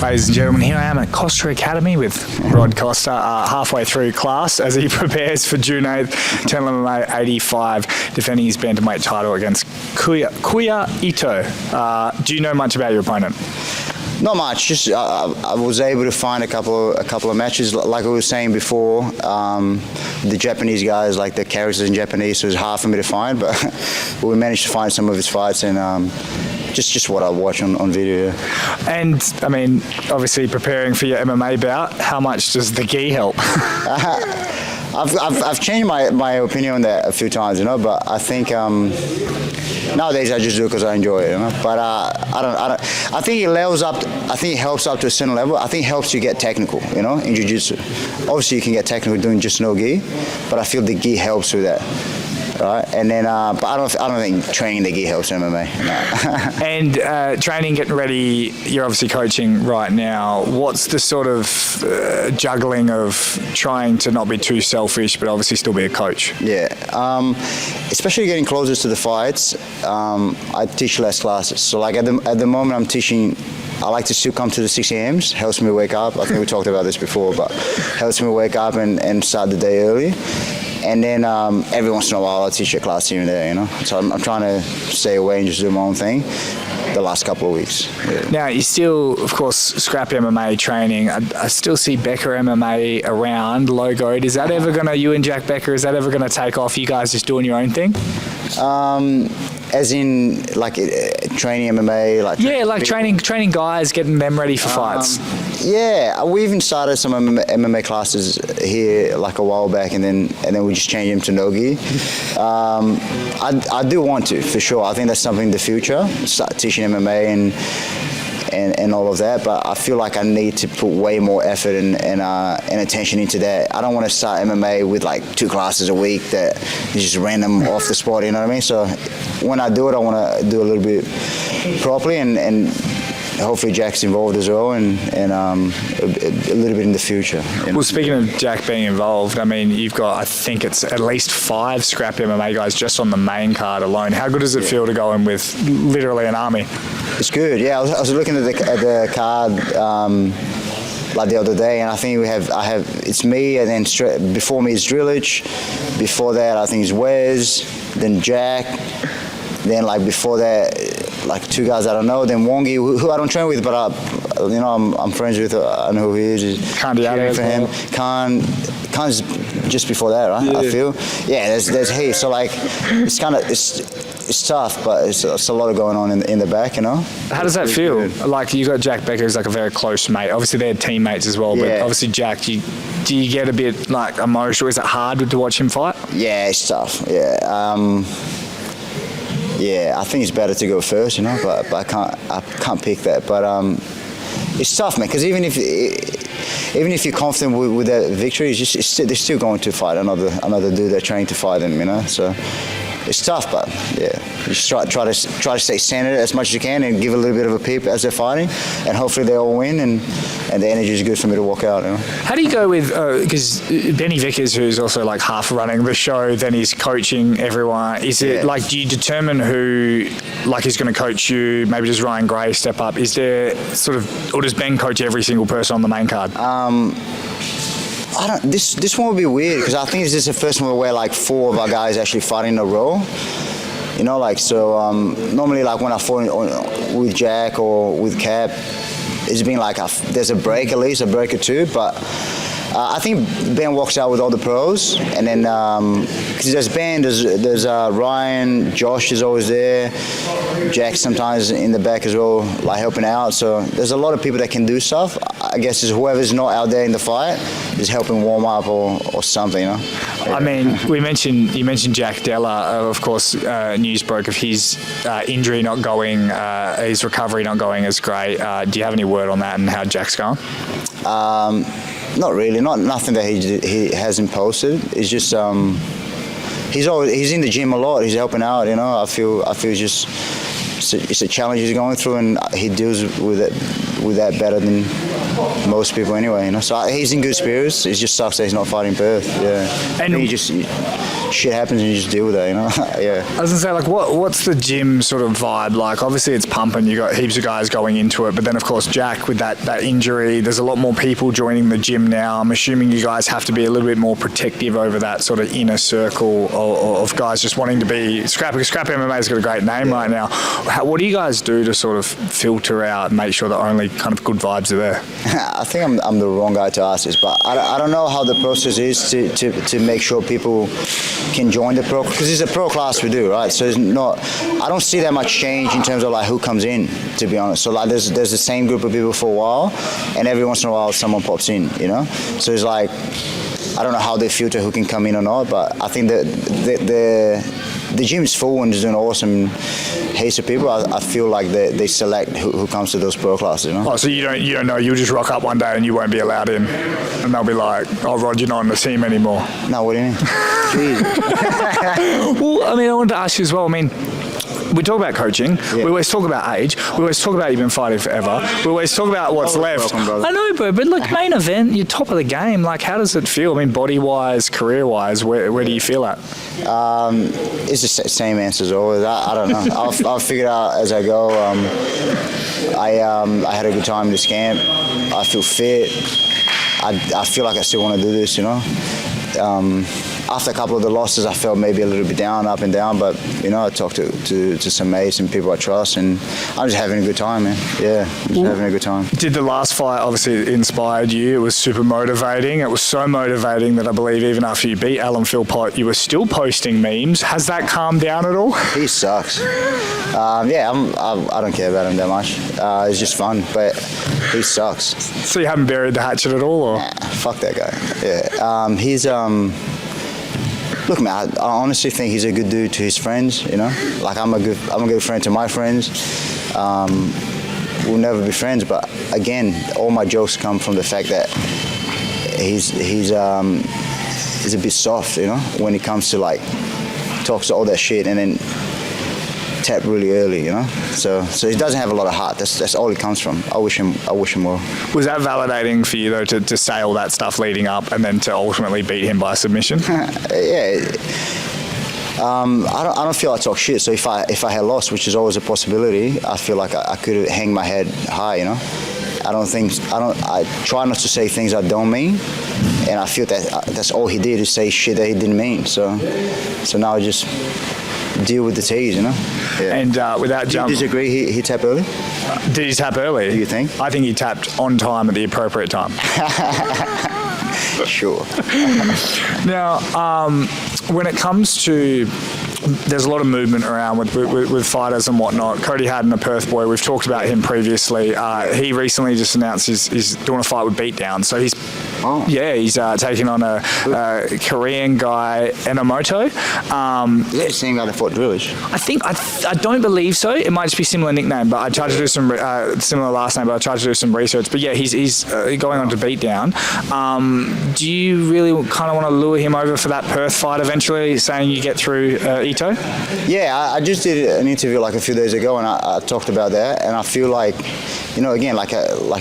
Ladies and gentlemen, here I am at Costa Academy with Rod Costa, halfway through class as he prepares for June 8th, Eternal MMA 85, defending his bantamweight title against Kuya Ito. Do you know much about your opponent? Not much. Just I was able to find a couple of matches. Like I was saying before, the Japanese guys, like the characters in Japanese, so it was hard for me to find. But we managed to find some of his fights, and just what I watch on video. And I mean, obviously preparing for your MMA bout, how much does the gi help? I've changed my opinion on that a few times, But I think nowadays I just do it because I enjoy it, But I think it levels up. I think it helps up to a certain level. I think it helps you get technical, in jiu-jitsu. Obviously, you can get technical doing just no gi, but I feel the gi helps with that. Right, and then, but I don't think training the gi helps MMA. No. And training, getting ready. You're obviously coaching right now. What's the sort of juggling of trying to not be too selfish, but obviously still be a coach? Yeah, especially getting closer to the fights. I teach less classes, so like at the moment I'm teaching. I like to still come to the 6 a.m.s. Helps me wake up. I think we talked about this before, but helps me wake up and start the day early. And then every once in a while, I'll teach a class here and there, So I'm trying to stay away and just do my own thing the last couple of weeks. Yeah. Now, you still, of course, Scrappy MMA training. I still see Becker MMA around, logoed. Is that ever going to, you and Jack Becker, is that ever going to take off? You guys just doing your own thing? As in, like, training MMA? Like training guys, getting them ready for fights. Yeah, we even started some MMA classes here like a while back, and then we just changed them to no-gi. I do want to, for sure. I think that's something in the future, start teaching MMA and all of that, but I feel like I need to put way more effort and attention into that. I don't want to start MMA with like 2 classes a week that is just random off the spot, you know what I mean? So when I do it, I want to do a little bit properly and hopefully Jack's involved as well and a little bit in the future. Well, speaking of Jack being involved, I mean, you've got, I think it's at least 5 Scrap MMA guys just on the main card alone. How good does it feel to go in with literally an army? It's good, yeah. I was looking at the card like the other day, and I think it's me, and then before me is Drillich, before that I think it's Wes, then Jack, then like before that like 2 guys I don't know, then Wongi, who I don't train with, but I'm friends with. I know who he is. Cheering for him. Khan's just before that, right? Yeah. I feel. Yeah, there's he. So like, it's kind of it's tough, but it's a lot of going on in the back, How does that feel? Good. Like you got Jack Becker, who's like a very close mate. Obviously they're teammates as well, but obviously Jack, do you get a bit like emotional? Is it hard to watch him fight? Yeah, it's tough. Yeah. Yeah, I think it's better to go first, but I can't pick that. But it's tough, man, because even if you're confident with that victory, they're still going to fight another dude they're trying to fight them, So it's tough, but yeah, you just try to stay centered as much as you can and give a little bit of a peep as they're fighting, and hopefully they all win, and the energy is good for me to walk out. How do you go with because Benny Vickers, who's also like half running the show, then he's coaching everyone? Is it like, do you determine who like is going to coach you? Maybe does Ryan Gray step up? Is there sort of, or does Ben coach every single person on the main card? This one will be weird because I think this is the first one where like 4 of our guys actually fighting in a row. Normally like when I fought with Jack or with Cap, it's been like there's a break, at least a break or 2, but I think Ben walks out with all the pros, and then because there's Ben, there's Ryan, Josh is always there, Jack sometimes in the back as well, like helping out. So there's a lot of people that can do stuff. I guess it's whoever's not out there in the fight is helping warm up or something, I mean, you mentioned Jack Della, of course. News broke of his injury not going, his recovery not going as great. Do you have any word on that and how Jack's going? Not really, nothing that he hasn't posted. It's just he's in the gym a lot. He's helping out, I feel just it's a challenge he's going through, and he deals with it with that better than most people anyway, you know. So he's in good spirits. It just sucks that he's not fighting Perth. Yeah, And he just shit happens and you just deal with it, you know. Yeah. I was gonna say, like, what's the gym sort of vibe like? Obviously, it's pumping. You got heaps of guys going into it, but then of course Jack with that injury. There's a lot more people joining the gym now. I'm assuming you guys have to be a little bit more protective over that sort of inner circle of guys just wanting to be Scrappy. Because Scrappy MMA's got a great name right now. What do you guys do to sort of filter out and make sure that only kind of good vibes are there? I think I'm the wrong guy to ask this, but I don't know how the process is to make sure people can join the pro, because it's a pro class we do, right? So it's not, I don't see that much change in terms of like who comes in, to be honest. So like there's the same group of people for a while, and every once in a while someone pops in, you know. So it's like, I don't know how they filter who can come in or not, but I think that the gym is full and is doing awesome. Heaps of people. I feel like they select who comes to those pro classes, you know. Oh, so you don't know? You'll just rock up one day and you won't be allowed in, and they'll be like, "Oh, Rod, you're not on the team anymore." No, what do you mean? Jeez. Well, I mean, I wanted to ask you as well. I mean, we talk about coaching. Yeah. We always talk about age. We always talk about you've been fighting forever. We always talk about what's left. Welcome, I know, bro, but like main event, you're top of the game. Like, how does it feel? I mean, body-wise, career-wise, where do you feel at? It's the same answer as always. I don't know. I'll figure it out as I go. I had a good time in this camp. I feel fit. I feel like I still want to do this, you know. After a couple of the losses, I felt maybe a little bit down, up and down, but, you know, I talked to some mates and people I trust, and I'm just having a good time, man. Yeah, I'm just having a good time. Did the last fight obviously inspired you? It was super motivating. It was so motivating that I believe even after you beat Alan Philpott, you were still posting memes. Has that calmed down at all? He sucks. Yeah, I don't care about him that much. It's just fun, but he sucks. So you haven't buried the hatchet at all, or? Nah, fuck that guy. Yeah, he's Look, man, I honestly think he's a good dude to his friends. You know, like I'm a good friend to my friends. We'll never be friends, but again, all my jokes come from the fact that he's a bit soft. You know, when it comes to like talks all that shit and then tap really early, you know. So he doesn't have a lot of heart. That's all it comes from. I wish him well. Was that validating for you though to say all that stuff leading up and then to ultimately beat him by submission? Yeah. I don't feel I talk shit. So if I had lost, which is always a possibility, I feel like I could hang my head high, you know. I try not to say things I don't mean, and I feel that that's all he did is say shit that he didn't mean. So now I just deal with the tease, you know. Yeah. And without Do you disagree? He tapped early? Did he tap early? Do you think? I think he tapped on time at the appropriate time. Sure. Now, when it comes to, there's a lot of movement around with fighters and whatnot. Cody Haddon, a Perth boy, we've talked about him previously. He recently just announced he's doing a fight with Beatdown. So he's taking on a Korean guy, Enomoto. Yeah, same guy that fought Drillage. I don't believe so. It might just be similar nickname, but I tried to do some similar last name. But I tried to do some research. But yeah, he's going on to Beatdown. Do you really kind of want to lure him over for that Perth fight eventually, saying you get through Ito? Yeah, I just did an interview like a few days ago, and I talked about that, and I feel like, you know, again, like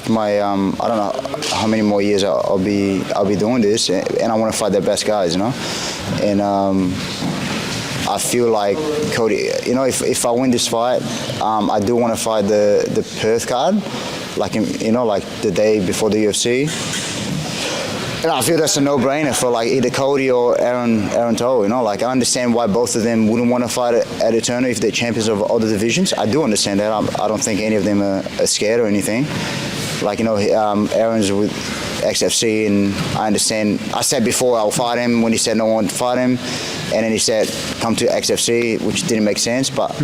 my I don't know how many more years I'll be doing this, and I want to fight the best guys, you know, and I feel like Cody, you know, if I win this fight, I do want to fight the Perth card, like you know, like the day before the UFC. And I feel that's a no-brainer for like either Cody or Aaron Tau, you know. Like I understand why both of them wouldn't want to fight at Eternal if they're champions of other divisions. I do understand that. I don't think any of them are scared or anything. Like, you know, Aaron's with XFC, and I understand. I said before I'll fight him when he said no one to fight him, and then he said come to XFC, which didn't make sense, but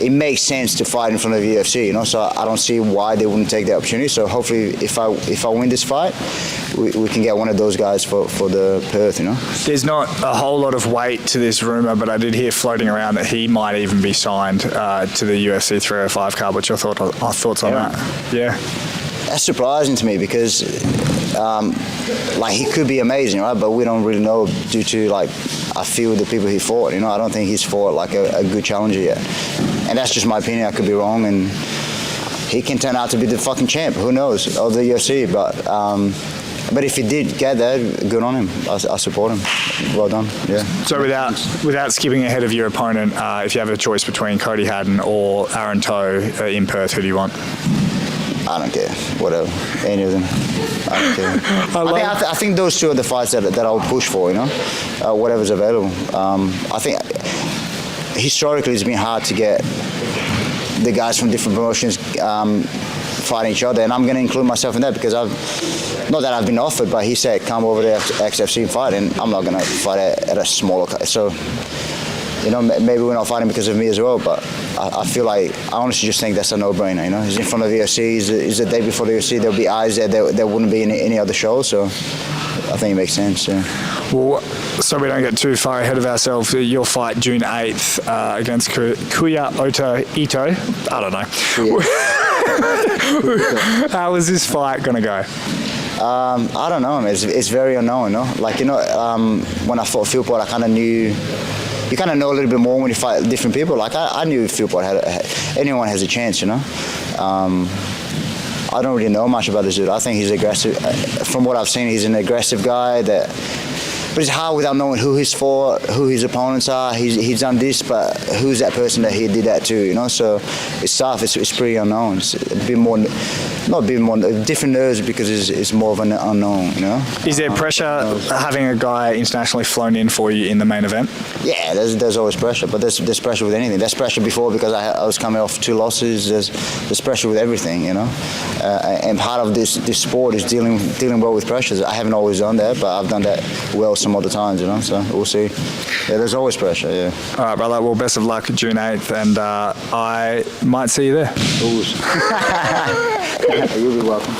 it makes sense to fight in front of the UFC, you know. So I don't see why they wouldn't take the opportunity. So hopefully, if I win this fight, we can get one of those guys for the Perth, you know. There's not a whole lot of weight to this rumour, but I did hear floating around that he might even be signed to the UFC 305 card. What's your thoughts on that? Yeah. That's surprising to me because, like, he could be amazing, right? But we don't really know due to, like, I feel the people he fought, you know. I don't think he's fought, like, a good challenger yet. And that's just my opinion. I could be wrong. And he can turn out to be the fucking champ. Who knows of the UFC? But if he did get there, good on him. I support him. Well done. Yeah. So without skipping ahead of your opponent, if you have a choice between Cody Haddon or Aaron Toe in Perth, who do you want? I don't care. Whatever. Any of them. I don't care. I think those two are the fights that I'll push for. Whatever's available. I think historically it's been hard to get the guys from different promotions fighting each other, and I'm going to include myself in that because not that I've been offered, but he said come over to XFC and fight, and I'm not going to fight at a smaller. So, maybe we're not fighting because of me as well, but I feel like I honestly just think that's a no-brainer. He's in front of the UFC. He's the day before the UFC. There'll be eyes there wouldn't be in any other show. So I think it makes sense. Yeah. Well, so we don't get too far ahead of ourselves, your fight June 8th against Kuya Ito. I don't know. Yeah. How is this fight going to go? I don't know. It's very unknown. When I fought Philpott, I kind of knew. You kind of know a little bit more when you fight different people. Like I knew Philpott anyone has a chance. I don't really know much about this dude. I think he's aggressive. From what I've seen, he's an aggressive guy but it's hard without knowing who he's for, who his opponents are. He's done this, but who's that person that he did that to? So it's tough. It's pretty unknown. It's a bit more, not a bit more, different nerves because it's more of an unknown. Is there pressure having a guy internationally flown in for you in the main event? Yeah, there's always pressure, but there's pressure with anything. There's pressure before because I was coming off 2 losses. There's pressure with everything, and part of this sport is dealing well with pressures. I haven't always done that, but I've done that well some other times, so we'll see. Yeah, there's always pressure, yeah. All right, brother, well, best of luck June 8th, and I might see you there. You'll be welcome.